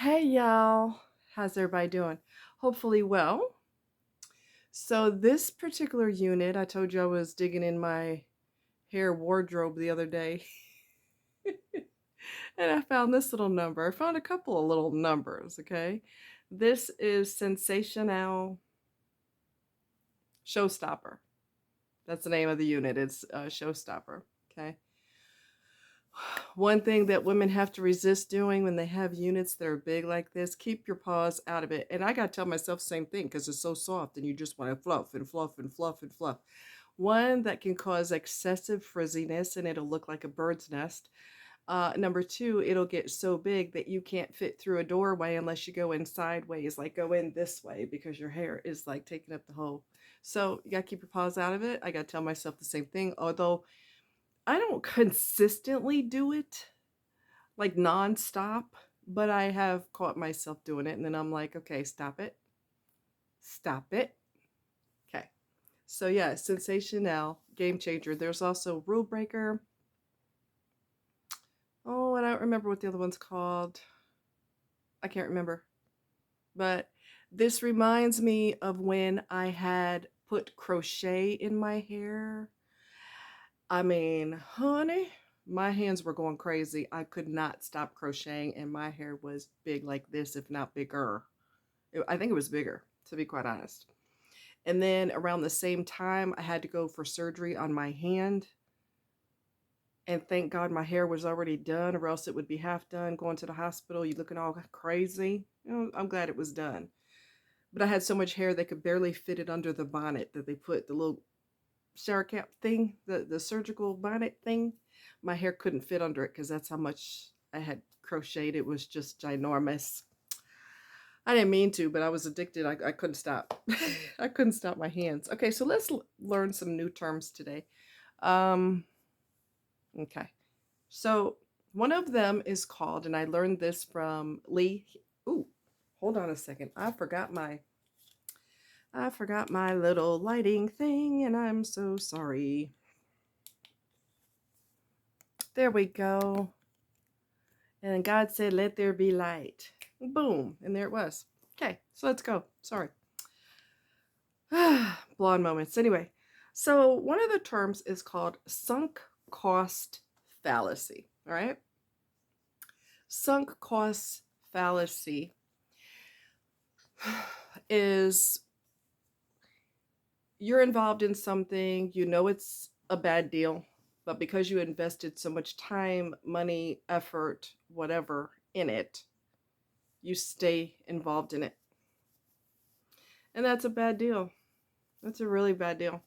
Hey y'all, how's everybody doing? Hopefully well. So this particular unit, I told you I was digging in my hair wardrobe the other day, and I found this little number. I found a couple of little numbers, okay? This is Sensational Showstopper. That's the name of the unit. It's Showstopper, okay? One thing that women have to resist doing when they have units that are big like this, keep your paws out of it. And I got to tell myself the same thing because it's so soft and you just want to fluff and fluff and fluff and fluff. One, that can cause excessive frizziness and it'll look like a bird's nest. Number two, it'll get so big that you can't fit through a doorway unless you go in sideways, like go in this way because your hair is like taking up the whole. So you got to keep your paws out of it. I got to tell myself the same thing, although I don't consistently do it like nonstop, but I have caught myself doing it. And then I'm like, okay, stop it. Stop it. Okay. So, yeah, Sensational, Game Changer. There's also Rule Breaker. Oh, I don't remember what the other one's called. I can't remember. But this reminds me of when I had put crochet in my hair. I mean, honey, my hands were going crazy. I could not stop crocheting, and my hair was big like this, if not bigger. I think it was bigger, to be quite honest. And then around the same time, I had to go for surgery on my hand. And thank God my hair was already done, or else it would be half done. Going to the hospital, you looking all crazy. I'm glad it was done. But I had so much hair they could barely fit it under the bonnet that they put the little shower cap thing, the surgical bonnet thing. My hair couldn't fit under it because that's how much I had crocheted. It was just ginormous. I didn't mean to, but I was addicted. I couldn't stop. I couldn't stop my hands. Okay, so let's learn some new terms today. Um, okay. So one of them is called, and I learned this from Lee. Ooh, hold on a second. I forgot my little lighting thing, and I'm so sorry. There we go. And God said, let there be light. Boom. And there it was. Okay, so let's go. Sorry. Blonde moments. Anyway, so one of the terms is called sunk cost fallacy. All right. Sunk cost fallacy is you're involved in something, you know it's a bad deal, but because you invested so much time, money, effort, whatever in it, you stay involved in it. And that's a bad deal. That's a really bad deal.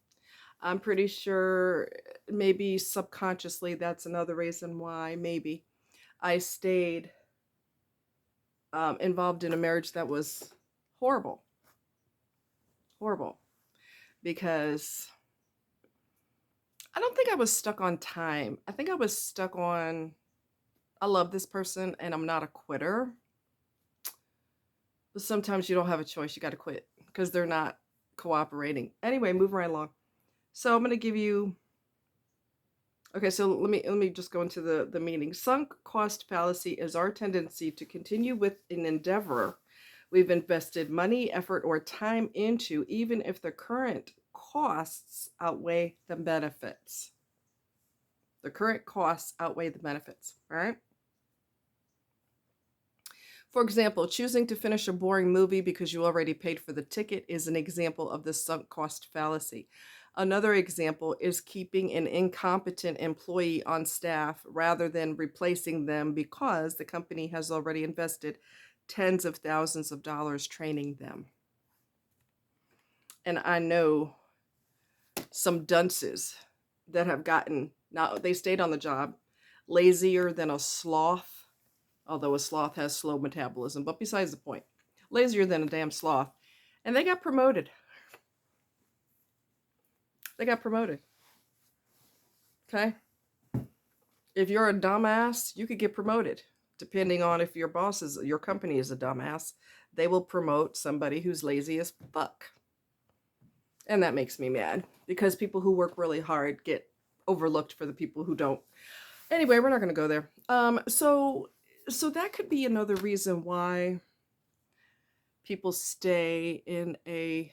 I'm pretty sure maybe subconsciously that's another reason why maybe I stayed involved in a marriage that was horrible. Horrible. Because I don't think I was stuck on time. I think I was stuck on, I love this person and I'm not a quitter. But sometimes you don't have a choice. You got to quit because they're not cooperating. Anyway, moving right along. So I'm going to give you. Okay, so let me just go into the meaning. Sunk cost fallacy is our tendency to continue with an endeavor we've invested money, effort, or time into, even if the current costs outweigh the benefits. The current costs outweigh the benefits, all right? For example, choosing to finish a boring movie because you already paid for the ticket is an example of the sunk cost fallacy. Another example is keeping an incompetent employee on staff rather than replacing them because the company has already invested tens of thousands of dollars training them. And I know some dunces that have gotten, now they stayed on the job, lazier than a sloth, although a sloth has slow metabolism, but besides the point, lazier than a damn sloth. And they got promoted. They got promoted. Okay? If you're a dumbass, you could get promoted. Depending on if your boss is, your company is a dumbass, they will promote somebody who's lazy as fuck. And that makes me mad because people who work really hard get overlooked for the people who don't. Anyway, we're not going to go there. So So that could be another reason why people stay in a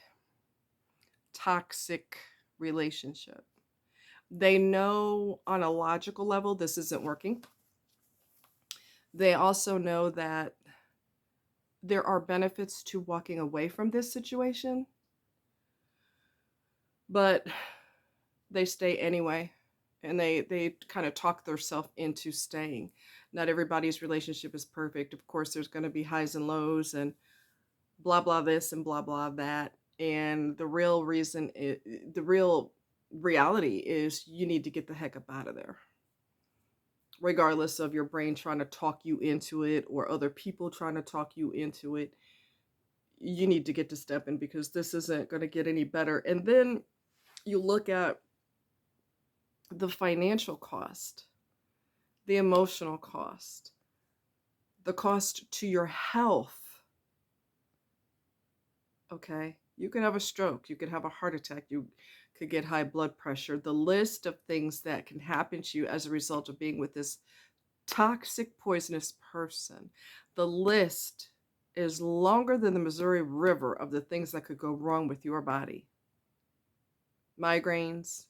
toxic relationship. They know on a logical level this isn't working. They also know that there are benefits to walking away from this situation, but they stay anyway. And they kind of talk themselves into staying. Not everybody's relationship is perfect. Of course, there's going to be highs and lows and blah blah this and blah blah that. And the real reason, the real reality is you need to get the heck up out of there. Regardless of your brain trying to talk you into it or other people trying to talk you into it, you need to get to stepping because this isn't going to get any better. And then you look at the financial cost, the emotional cost, the cost to your health. Okay. You could have a stroke, you could have a heart attack, you could get high blood pressure. The list of things that can happen to you as a result of being with this toxic, poisonous person. The list is longer than the Missouri River of the things that could go wrong with your body. Migraines,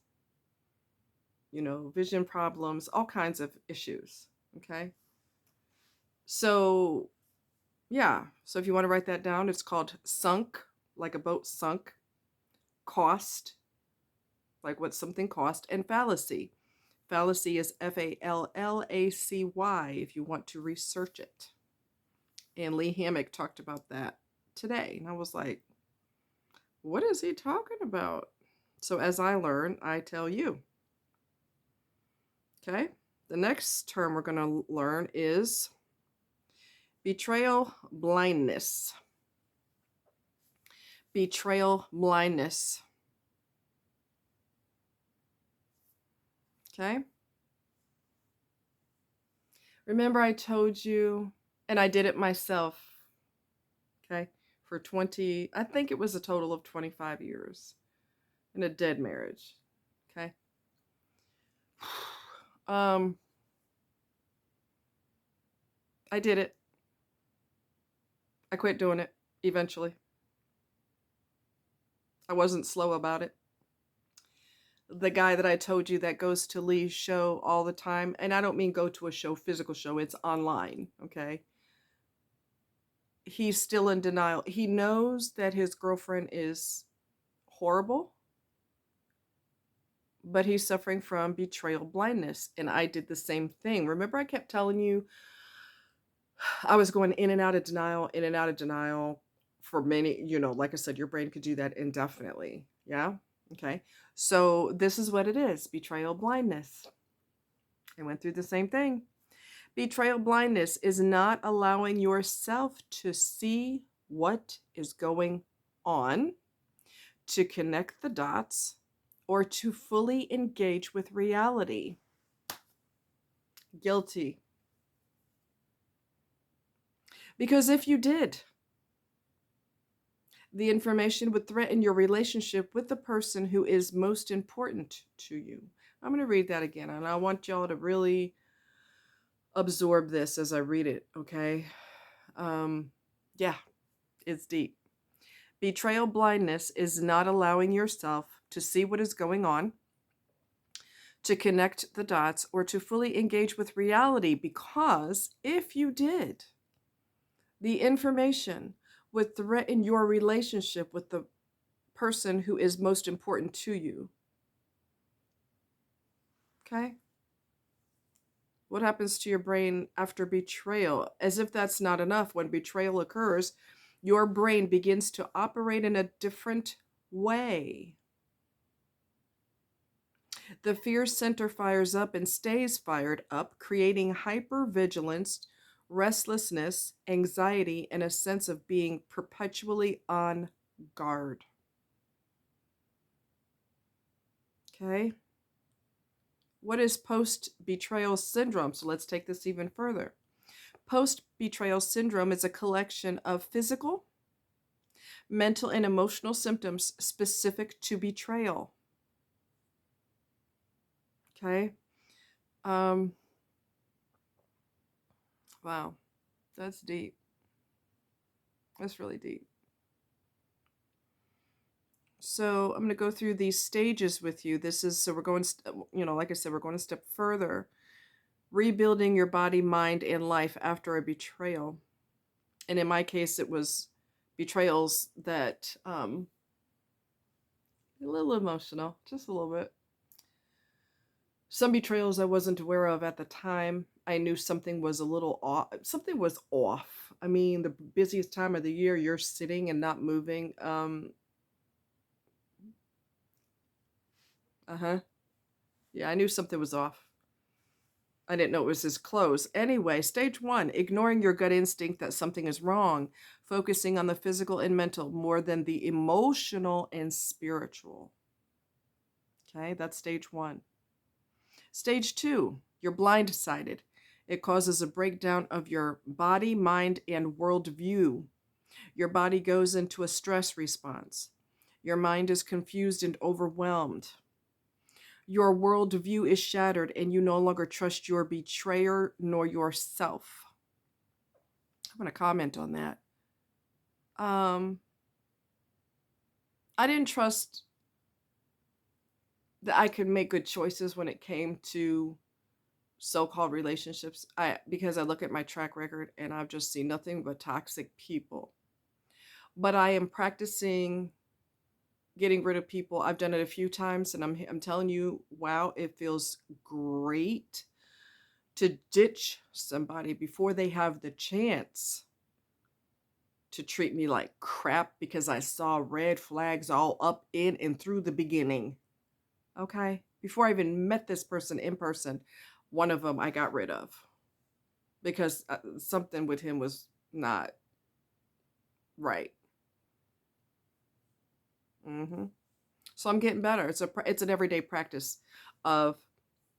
vision problems, all kinds of issues. Okay. So, yeah. So if you want to write that down, it's called sunk, like a boat sunk, cost, like what something cost, and fallacy. Fallacy is Fallacy if you want to research it. And Lee Hammock talked about that today. And I was like, what is he talking about? So as I learn, I tell you. Okay. The next term we're going to learn is betrayal blindness. Betrayal blindness. Okay. Remember I told you, and I did it myself. Okay. For 20, I think it was a total of 25 years in a dead marriage. Okay. I did it. I quit doing it eventually. I wasn't slow about it. The guy that I told you that goes to Lee's show all the time, and I don't mean go to a show, physical show, it's online, okay? He's still in denial. He knows that his girlfriend is horrible, but he's suffering from betrayal blindness, and I did the same thing. Remember I kept telling you I was going in and out of denial for many, like I said, your brain could do that indefinitely. Yeah? Okay. So this is what it is, betrayal blindness. I went through the same thing. Betrayal blindness is not allowing yourself to see what is going on, to connect the dots, or to fully engage with reality. Guilty. Because if you did, the information would threaten your relationship with the person who is most important to you. I'm going to read that again, and I want y'all to really absorb this as I read it, okay? Yeah, it's deep. Betrayal blindness is not allowing yourself to see what is going on, to connect the dots, or to fully engage with reality, because if you did, the information would threaten your relationship with the person who is most important to you. Okay? What happens to your brain after betrayal? As if that's not enough, when betrayal occurs, your brain begins to operate in a different way. The fear center fires up and stays fired up, creating hypervigilance, restlessness, anxiety, and a sense of being perpetually on guard. Okay? What is post-betrayal syndrome? So let's take this even further. Post-betrayal syndrome is a collection of physical, mental, and emotional symptoms specific to betrayal. Okay? Wow. That's deep. That's really deep. So I'm going to go through these stages with you. So we're going, like I said, we're going a step further. Rebuilding your body, mind, and life after a betrayal. And in my case, it was betrayals that, a little emotional, just a little bit. Some betrayals I wasn't aware of at the time. I knew something was a little off. Something was off. I mean, the busiest time of the year, you're sitting and not moving. Uh-huh. Yeah, I knew something was off. I didn't know it was his clothes. Anyway, stage 1, ignoring your gut instinct that something is wrong, focusing on the physical and mental more than the emotional and spiritual. Okay, that's stage 1. Stage 2, you're blindsided. It causes a breakdown of your body, mind, and worldview. Your body goes into a stress response. Your mind is confused and overwhelmed. Your worldview is shattered and you no longer trust your betrayer nor yourself. I'm going to comment on that. I didn't trust that I could make good choices when it came to so-called relationships. Because I look at my track record and I've just seen nothing but toxic people. But I am practicing getting rid of people. I've done it a few times and I'm telling you, wow, it feels great to ditch somebody before they have the chance to treat me like crap because I saw red flags all up in and through the beginning. Okay? Before I even met this person in person, one of them I got rid of because something with him was not right. So I'm getting better. It's an everyday practice of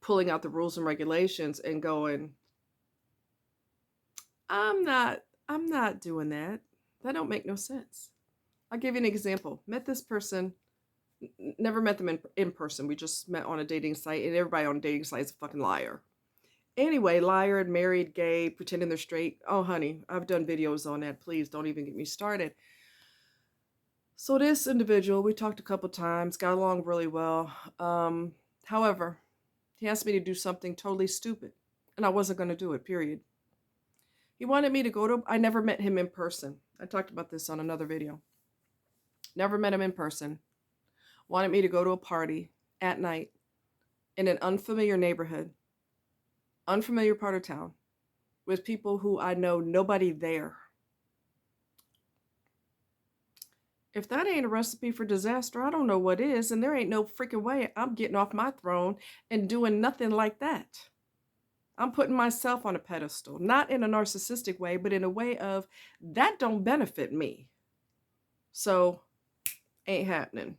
pulling out the rules and regulations and going, I'm not doing that. That don't make no sense. I'll give you an example. Met this person, never met them in person. We just met on a dating site, and everybody on a dating site is a fucking liar. Anyway, liar, married, gay, pretending they're straight. Oh, honey, I've done videos on that. Please don't even get me started. So this individual, we talked a couple times, got along really well. However, he asked me to do something totally stupid, and I wasn't going to do it, period. He wanted me to I never met him in person. I talked about this on another video. Never met him in person. Wanted me to go to a party at night in an unfamiliar neighborhood, unfamiliar part of town, with people who I know nobody there. If that ain't a recipe for disaster, I don't know what is, and there ain't no freaking way I'm getting off my throne and doing nothing like that. I'm putting myself on a pedestal, not in a narcissistic way, but in a way of that don't benefit me. So, ain't happening.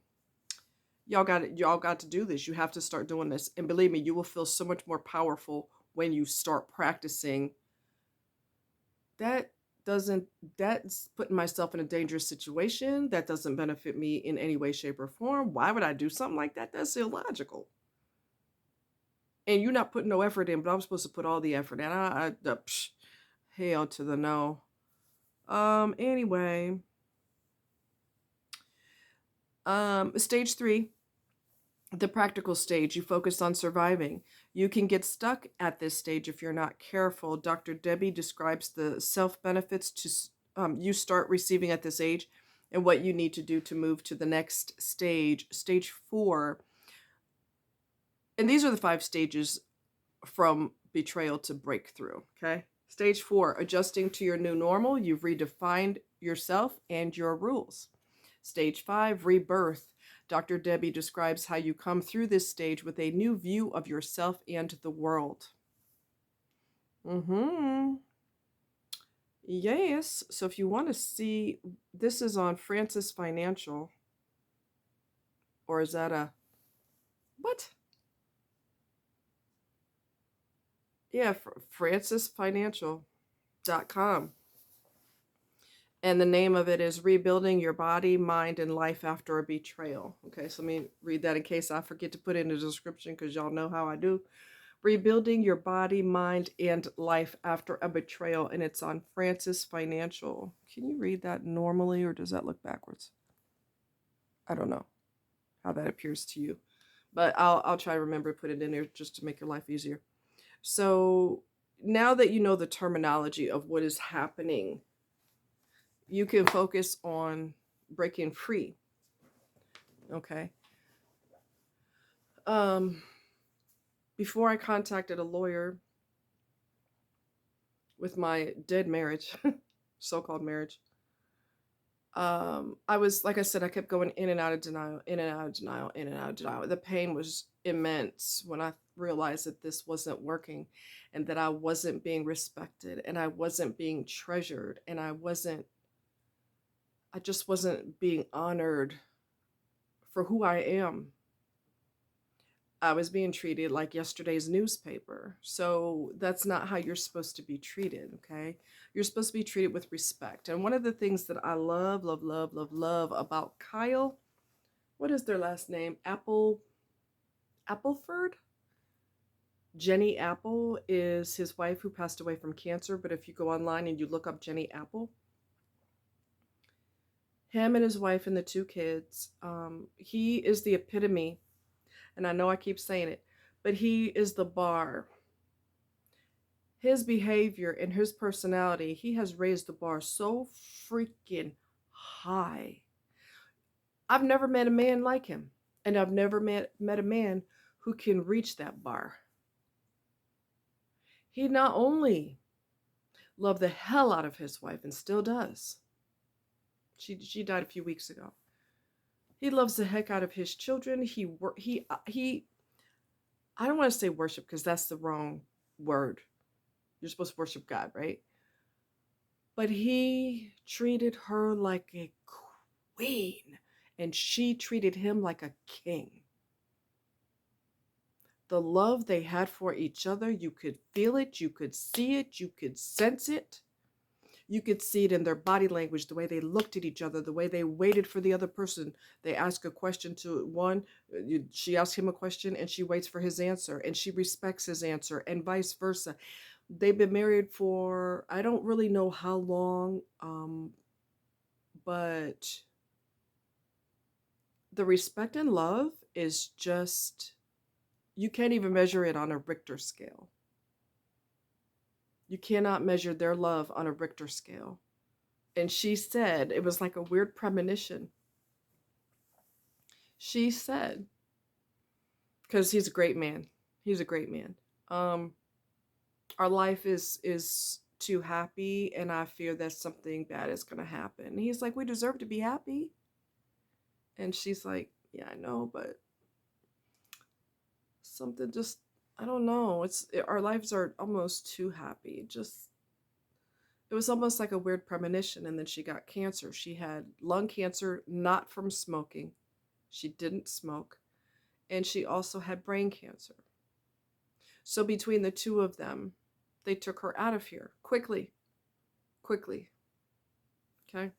Y'all got to do this. You have to start doing this. And believe me, you will feel so much more powerful when you start practicing. That's putting myself in a dangerous situation. That doesn't benefit me in any way, shape, or form. Why would I do something like that? That's illogical. And you're not putting no effort in, but I'm supposed to put all the effort in. Hell to the no. Anyway. Stage 3, the practical stage. You focus on surviving. You can get stuck at this stage if you're not careful. Dr. Debbie describes the self-benefits you start receiving at this age and what you need to do to move to the next stage, stage 4. And these are the 5 stages from betrayal to breakthrough, okay? Stage 4, adjusting to your new normal. You've redefined yourself and your rules. Stage 5, rebirth. Dr. Debbie describes how you come through this stage with a new view of yourself and the world. Yes. So if you want to see, this is on Francis Financial. Or is that what? Yeah, francisfinancial.com. And the name of it is Rebuilding Your Body, Mind, and Life After a Betrayal. Okay, so let me read that in case I forget to put it in the description because y'all know how I do Rebuilding Your Body, Mind, and Life After a Betrayal. And it's on Francis Financial. Can you read that normally, or does that look backwards? I don't know how that appears to you, but I'll try to remember to put it in there just to make your life easier. So now that you know the terminology of what is happening, you can focus on breaking free. Okay. Before I contacted a lawyer with my dead marriage, so-called marriage, I was, like I said, I kept going in and out of denial, in and out of denial, in and out of denial. The pain was immense when I realized that this wasn't working, and that I wasn't being respected, and I wasn't being treasured, and I just wasn't being honored for who I am. I was being treated like yesterday's newspaper. So that's not how you're supposed to be treated, okay? You're supposed to be treated with respect. And one of the things that I love, love, love, love, love about Kyle, what is their last name? Appleford? Jenny Apple is his wife, who passed away from cancer. But if you go online and you look up Jenny Apple, him and his wife and the two kids, he is the epitome. And I know I keep saying it, but he is the bar. His behavior and his personality, he has raised the bar so freaking high. I've never met a man like him. And I've never met a man who can reach that bar. He not only loved the hell out of his wife, and still does. She died a few weeks ago. He loves the heck out of his children. I don't want to say worship, because that's the wrong word. You're supposed to worship God, right? But he treated her like a queen, and she treated him like a king. The love they had for each other, you could feel it, you could see it, you could sense it. You could see it in their body language, the way they looked at each other, the way they waited for the other person. They ask a question to one, she asks him a question, and she waits for his answer, and she respects his answer, and vice versa. They've been married for, I don't really know how long, but the respect and love is just, you can't even measure it on a Richter scale. You cannot measure their love on a Richter scale. And she said, it was like a weird premonition. She said, because he's a great man. He's a great man. Our life is too happy, and I fear that something bad is going to happen. And he's like, we deserve to be happy. And she's like, yeah, I know, but something just, I don't know. Our lives are almost too happy. It was almost like a weird premonition. And then she got cancer. She had lung cancer, not from smoking. She didn't smoke. And she also had brain cancer. So between the two of them, they took her out of here quickly. Okay.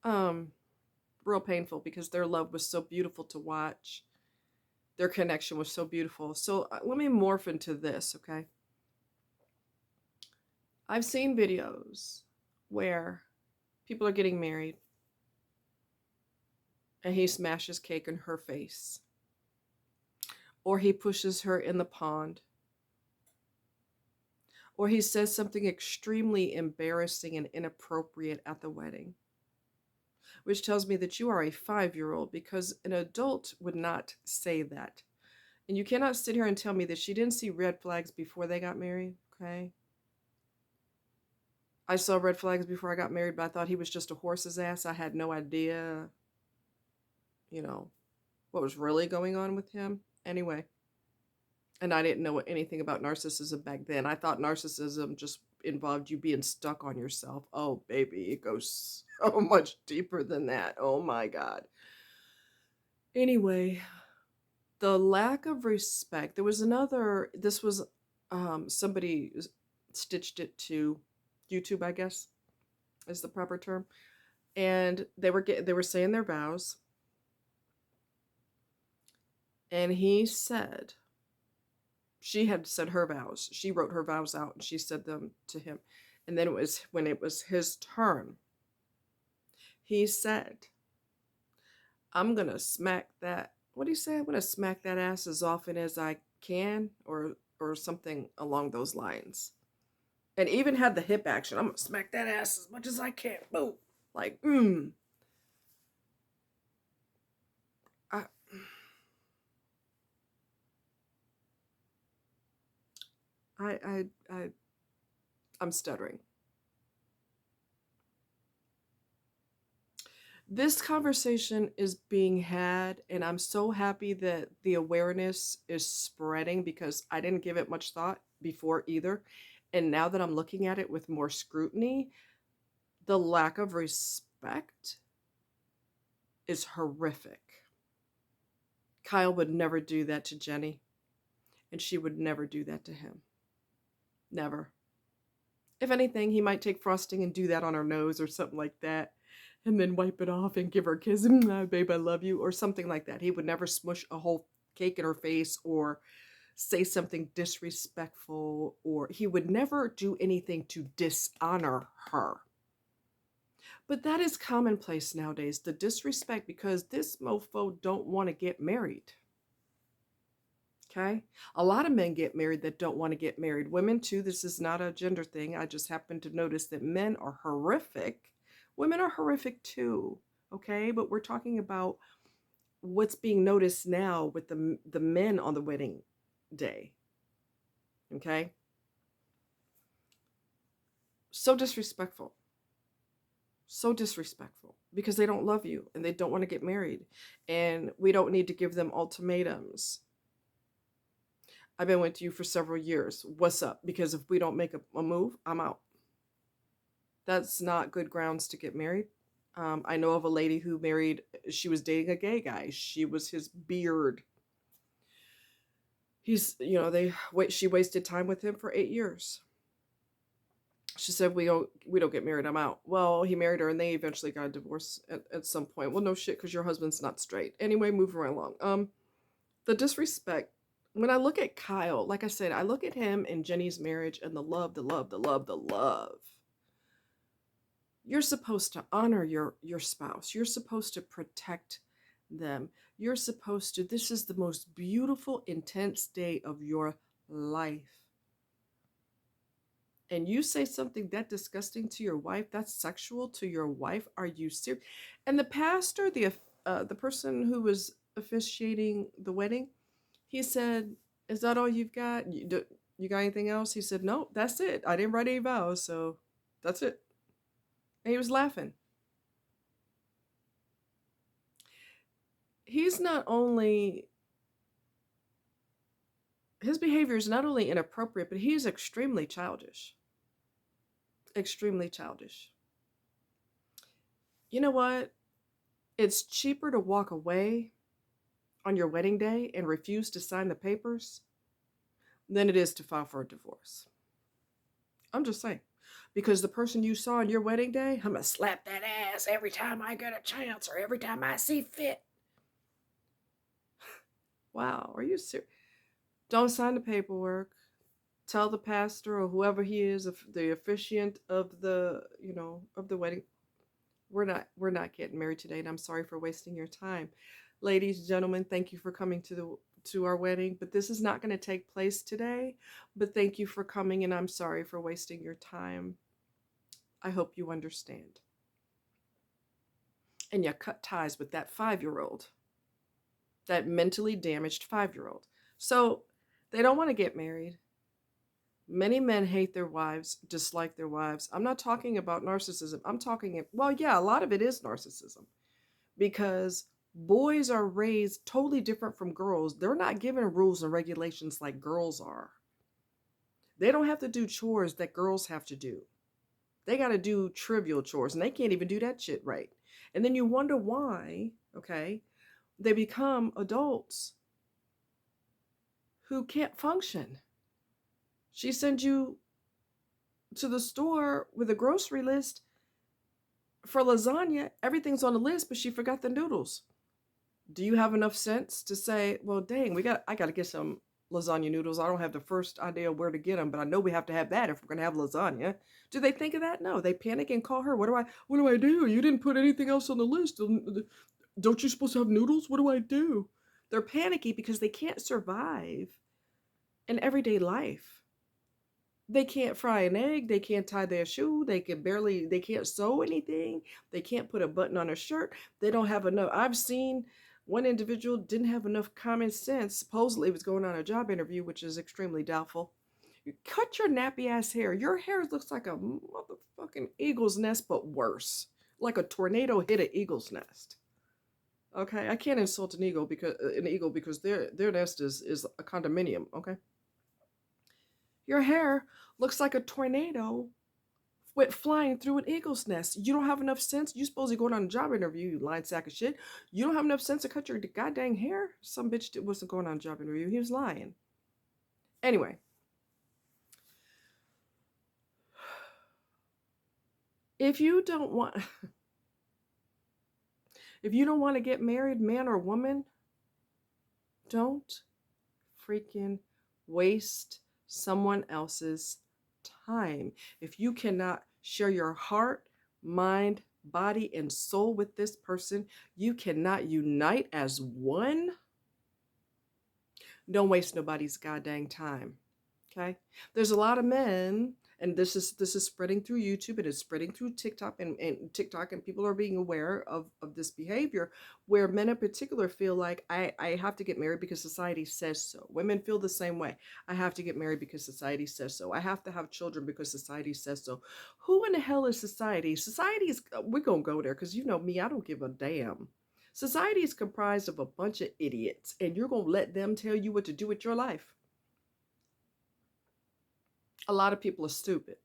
Real painful, because their love was so beautiful to watch. Their connection was so beautiful. So let me morph into this, okay? I've seen videos where people are getting married and he smashes cake in her face, or he pushes her in the pond, or he says something extremely embarrassing and inappropriate at the wedding, which tells me that you are a 5-year-old, because an adult would not say that. And you cannot sit here and tell me that she didn't see red flags before they got married, okay? I saw red flags before I got married, but I thought he was just a horse's ass. I had no idea, what was really going on with him. Anyway, and I didn't know anything about narcissism back then. I thought narcissism just involved you being stuck on yourself. Oh, baby, it goes so much deeper than that. Oh, my God. Anyway, the lack of respect. There was this was somebody stitched it to YouTube, I guess is the proper term. And they were saying their vows. And he said She had said her vows. She wrote her vows out and she said them to him. And then it was when it was his turn, he said, I'm gonna smack that. What do you say? I'm gonna smack that ass as often as I can, or something along those lines. And even had the hip action. I'm gonna smack that ass as much as I can. Boom. Like, I, I, I, I, I'm stuttering. This conversation is being had, and I'm so happy that the awareness is spreading because I didn't give it much thought before either. And now that I'm looking at it with more scrutiny, the lack of respect is horrific. Kyle would never do that to Jenny, and she would never do that to him. Never. If anything, he might take frosting and do that on her nose or something like that, and then wipe it off and give her a kiss. Babe, I love you, or something like that. He would never smush a whole cake in her face or say something disrespectful, or he would never do anything to dishonor her. But that is commonplace nowadays, the disrespect, because this mofo don't want to get married. Okay? A lot of men get married that don't want to get married. Women too. This is not a gender thing. I just happen to notice that men are horrific. Women are horrific too. Okay? But we're talking about what's being noticed now with the men on the wedding day. Okay? So disrespectful. So disrespectful because they don't love you and they don't want to get married. And we don't need to give them ultimatums. I've been with you for several years. What's up? Because if we don't make a move, I'm out. That's not good grounds to get married. I know of a lady who married, she was dating a gay guy. She was his beard. She wasted time with him for 8 years. She said, we don't get married, I'm out. Well, he married her and they eventually got a divorce at some point. Well, no shit, because your husband's not straight. Anyway, moving right along. The disrespect. When I look at Kyle, like I said, I look at him and Jenny's marriage and the love, the love, the love, the love. You're supposed to honor your spouse. You're supposed to protect them. You're supposed to, this is the most beautiful, intense day of your life. And you say something that disgusting to your wife, that's sexual to your wife, are you serious? And the pastor, the person who was officiating the wedding, he said, is that all you've got? You got anything else? He said, no, that's it. I didn't write any vows, so that's it. And he was laughing. His behavior is not only inappropriate, but he's extremely childish. Extremely childish. You know what? It's cheaper to walk away on your wedding day and refuse to sign the papers than it is to file for a divorce. I'm just saying. Because the person you saw on your wedding day, I'm going to slap that ass every time I get a chance or every time I see fit. Wow, are you serious? Don't sign the paperwork. Tell the pastor or whoever he is, the officiant of the wedding, we're not getting married today, and I'm sorry for wasting your time. Ladies and gentlemen, thank you for coming to our wedding, but this is not going to take place today. But thank you for coming, and I'm sorry for wasting your time. I hope you understand. And you cut ties with that 5-year-old, that mentally damaged 5-year-old. So they don't want to get married. Many men hate their wives, dislike their wives. I'm not talking about narcissism. I'm talking, well, yeah, a lot of it is narcissism. Because boys are raised totally different from girls. They're not given rules and regulations like girls are. They don't have to do chores that girls have to do. They got to do trivial chores, and they can't even do that shit right. And then you wonder why, okay, they become adults who can't function. She sends you to the store with a grocery list for lasagna. Everything's on the list, but she forgot the noodles. Do you have enough sense to say, well, dang, I got to get some lasagna noodles. I don't have the first idea where to get them, but I know we have to have that if we're going to have lasagna. Do they think of that? No, they panic and call her. What do I do? You didn't put anything else on the list. Don't you supposed to have noodles? What do I do? They're panicky because they can't survive in everyday life. They can't fry an egg. They can't tie their shoe. They can't sew anything. They can't put a button on a shirt. They don't have enough. I've seen one individual didn't have enough common sense. Supposedly was going on a job interview, which is extremely doubtful. You cut your nappy ass hair. Your hair looks like a motherfucking eagle's nest, but worse. Like a tornado hit an eagle's nest. Okay, I can't insult an eagle because their nest is a condominium. Okay, your hair looks like a tornado went flying through an eagle's nest. You don't have enough sense. You supposed to going on a job interview, you lying sack of shit. You don't have enough sense to cut your goddamn hair. Some bitch that wasn't going on a job interview. He was lying. Anyway, if you don't want to get married, man or woman, don't freaking waste someone else's time. If you cannot share your heart, mind, body, and soul with this person, you cannot unite as one. Don't waste nobody's goddamn time. Okay? There's a lot of men, and this is spreading through YouTube, and it's spreading through TikTok and people are being aware of this behavior where men in particular feel like I have to get married because society says so. Women feel the same way. I have to get married because society says so. I have to have children because society says so. Who in the hell is society? Society is, we're going to go there because you know me, I don't give a damn. Society is comprised of a bunch of idiots, and you're going to let them tell you what to do with your life. A lot of people are stupid.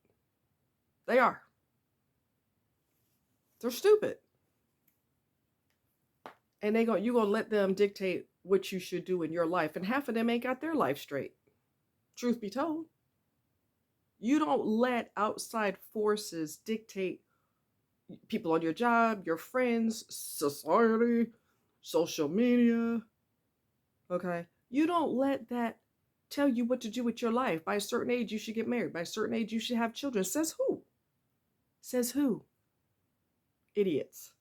They are. They're stupid. And you're going to let them dictate what you should do in your life. And half of them ain't got their life straight. Truth be told. You don't let outside forces dictate people on your job, your friends, society, social media. Okay? You don't let that tell you what to do with your life. By a certain age, you should get married. By a certain age, you should have children. Says who? Says who? Idiots.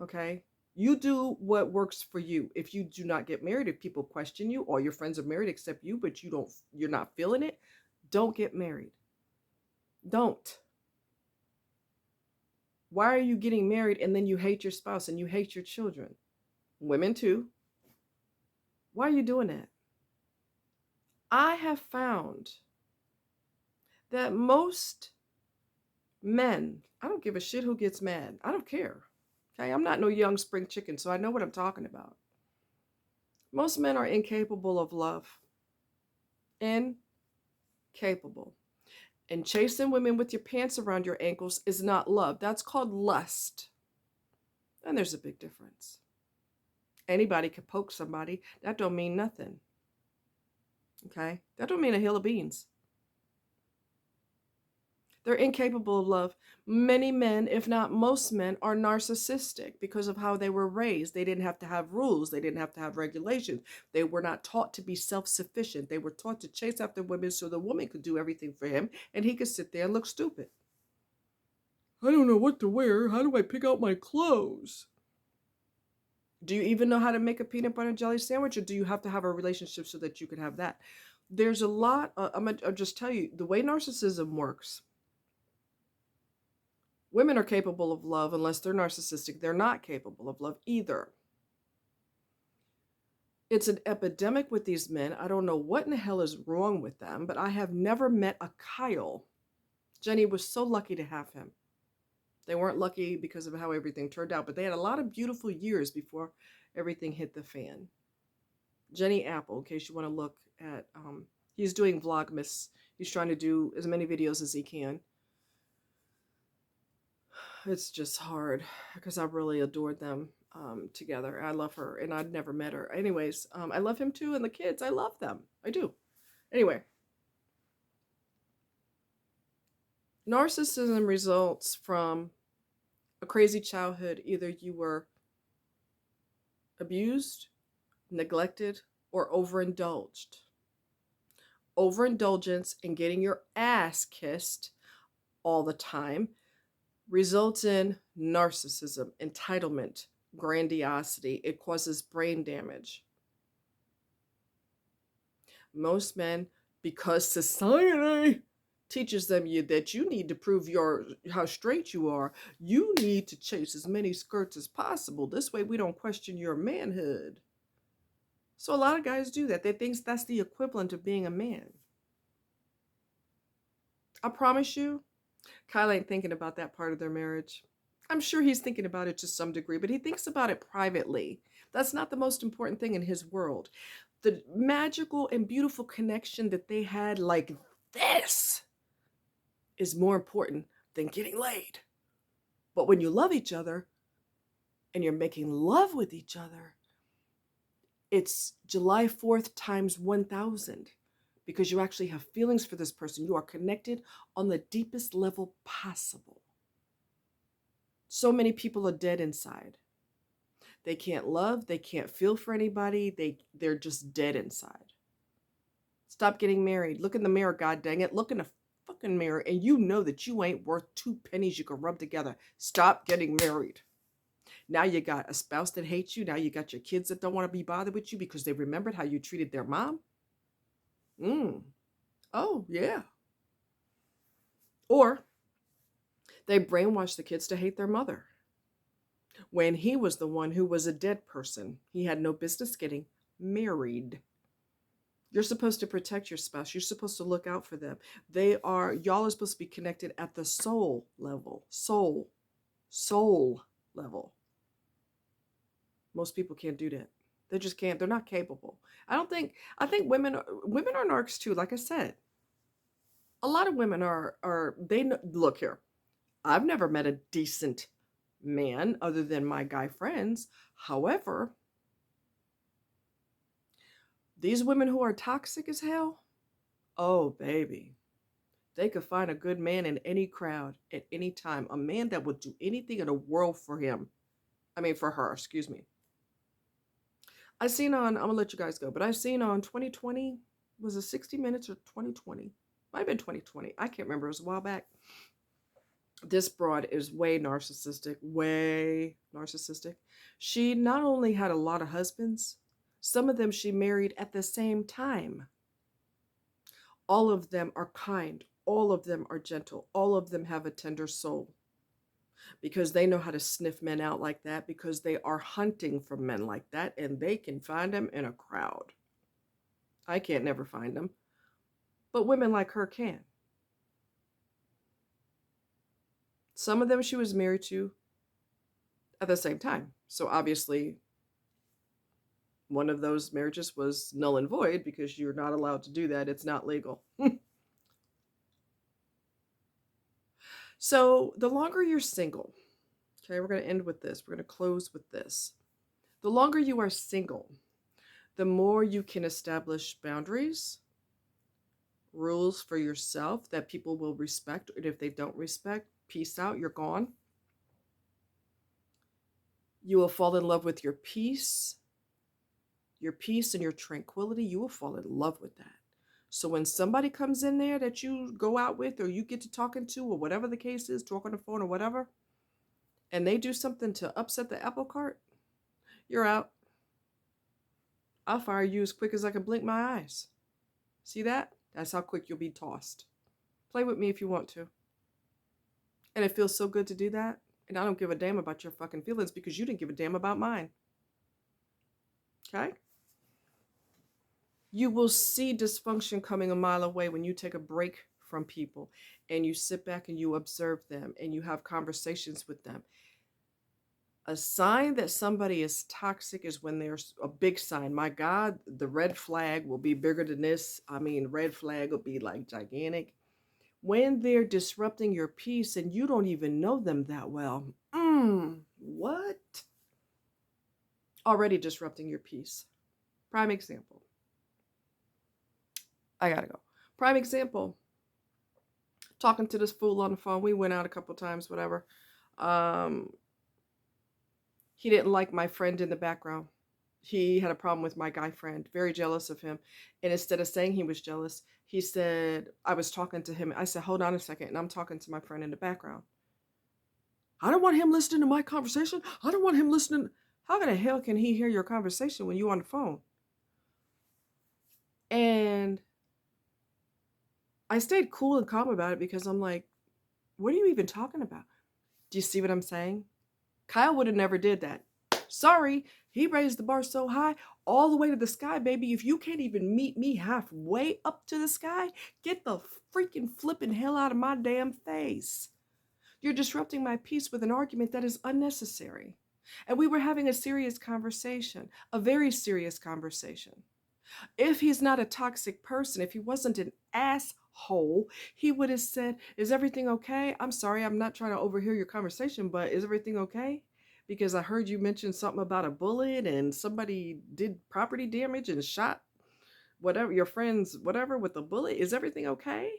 Okay? You do what works for you. If you do not get married, if people question you, all your friends are married except you, but you're not feeling it, don't get married. Don't. Why are you getting married and then you hate your spouse and you hate your children? Women too. Why are you doing that? I have found that most men, I don't give a shit who gets mad. I don't care. Okay, I'm not no young spring chicken, so I know what I'm talking about. Most men are incapable of love. Incapable. And chasing women with your pants around your ankles is not love. That's called lust. And there's a big difference. Anybody can poke somebody. That don't mean nothing. Okay? That don't mean a hill of beans. They're incapable of love. Many men, if not most men, are narcissistic because of how they were raised. They didn't have to have rules. They didn't have to have regulations. They were not taught to be self-sufficient. They were taught to chase after women so the woman could do everything for him and he could sit there and look stupid. I don't know what to wear. How do I pick out my clothes? Do you even know how to make a peanut butter and jelly sandwich, or do you have to have a relationship so that you can have that? There's a lot. I'll just tell you, the way narcissism works, women are capable of love unless they're narcissistic. They're not capable of love either. It's an epidemic with these men. I don't know what in the hell is wrong with them, but I have never met a Kyle. Jenny was so lucky to have him. They weren't lucky because of how everything turned out, but they had a lot of beautiful years before everything hit the fan. Jenny Apple, in case you want to look at, he's doing Vlogmas. He's trying to do as many videos as he can. It's just hard because I really adored them together. I love her, and I'd never met her. Anyways, I love him too, and the kids, I love them. I do. Anyway. Narcissism results from a crazy childhood. Either you were abused, neglected, or overindulged. overindulgence and getting your ass kissed all the time results in narcissism, entitlement, grandiosity. It causes brain damage. Most men, because society teaches them that you need to prove how straight you are, you need to chase as many skirts as possible. This way we don't question your manhood. So a lot of guys do that. They think that's the equivalent of being a man. I promise you, Kyle ain't thinking about that part of their marriage. I'm sure he's thinking about it to some degree, but he thinks about it privately. That's not the most important thing in his world. The magical and beautiful connection that they had like this is more important than getting laid. But when you love each other and you're making love with each other, it's July 4th times 1,000 because you actually have feelings for this person. You are connected on the deepest level possible. So many people are dead inside. They can't love, they can't feel for anybody, they're just dead inside. Stop getting married. Look in the mirror, god dang it. Look in the fucking mirror and you know that you ain't worth 2 pennies you can rub together. Stop getting married. Now you got a spouse that hates you. Now you got your kids that don't want to be bothered with you because they remembered how you treated their mom. Oh, yeah. Or they brainwashed the kids to hate their mother when he was the one who was a dead person. He had no business getting married. You're supposed to protect your spouse. You're supposed to look out for them. Y'all are supposed to be connected at the soul level. Soul level. Most people can't do that. They just can't. They're not capable. I think women are narcs too. Like I said, a lot of women look here. I've never met a decent man other than my guy friends. However, these women who are toxic as hell, oh baby, they could find a good man in any crowd at any time. A man that would do anything in the world for her, excuse me. I'm gonna let you guys go, but I seen on 2020, was it 60 Minutes or 2020? Might have been 2020. I can't remember. It was a while back. This broad is way narcissistic. She not only had a lot of husbands, some of them she married at the same time. All of them are kind. All of them are gentle. All of them have a tender soul. Because they know how to sniff men out like that, because they are hunting for men like that, and they can find them in a crowd. I can't never find them. But women like her can. Some of them she was married to at the same time. So obviously, one of those marriages was null and void because you're not allowed to do that. It's not legal. So the longer you're single, okay, we're going to end with this. We're going to close with this. The longer you are single, the more you can establish boundaries, rules for yourself that people will respect. And if they don't respect, peace out, you're gone. You will fall in love with your peace and your tranquility. You will fall in love with that. So when somebody comes in there that you go out with or you get to talking to or whatever the case is, talk on the phone or whatever, and they do something to upset the apple cart, you're out. I'll fire you as quick as I can blink my eyes. See that? That's how quick you'll be tossed. Play with me if you want to. And it feels so good to do that. And I don't give a damn about your fucking feelings because you didn't give a damn about mine. Okay? You will see dysfunction coming a mile away when you take a break from people and you sit back and you observe them and you have conversations with them. A sign that somebody is toxic is when there's a big sign. My God, the red flag will be bigger than this. Red flag will be like gigantic. When they're disrupting your peace and you don't even know them that well. What? Already disrupting your peace. Prime example. I gotta go. Prime example. Talking to this fool on the phone. We went out a couple times, whatever. He didn't like my friend in the background. he had a problem with my guy friend, very jealous of him. And instead of saying he was jealous, he said, I was talking to him. I said, hold on a second. And I'm talking to my friend in the background. I don't want him listening to my conversation. I don't want him listening. How the hell can he hear your conversation when you're on the phone? And I stayed cool and calm about it because I'm like, what are you even talking about? Do you see what I'm saying? Kyle would have never did that. Sorry, he raised the bar so high, all the way to the sky, baby. If you can't even meet me halfway up to the sky, get the freaking flipping hell out of my damn face. You're disrupting my peace with an argument that is unnecessary. And we were having a serious conversation, a very serious conversation. If he's not a toxic person, if he wasn't an asshole, he would have said, is everything okay? I'm sorry, I'm not trying to overhear your conversation, but is everything okay? Because I heard you mention something about a bullet and somebody did property damage and shot whatever, your friends, whatever, with a bullet. Is everything okay?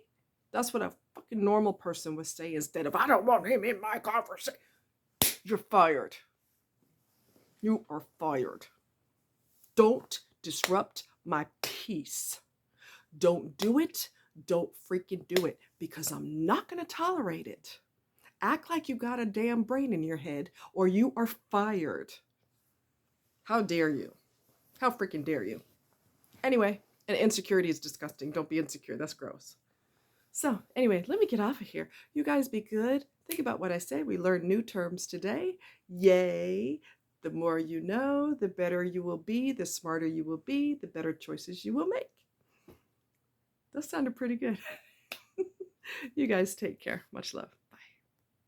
That's what a fucking normal person would say instead of, I don't want him in my conversation. You're fired. You are fired. Don't disrupt my peace. Don't do it. Don't freaking do it, because I'm not going to tolerate it. Act like you got a damn brain in your head or you are fired. How dare you? How freaking dare you? Anyway, and insecurity is disgusting. Don't be insecure. That's gross. So anyway, let me get off of here. You guys be good. Think about what I say. We learned new terms today. Yay. The more you know, the better you will be, the smarter you will be, the better choices you will make. That sounded pretty good. You guys take care. Much love.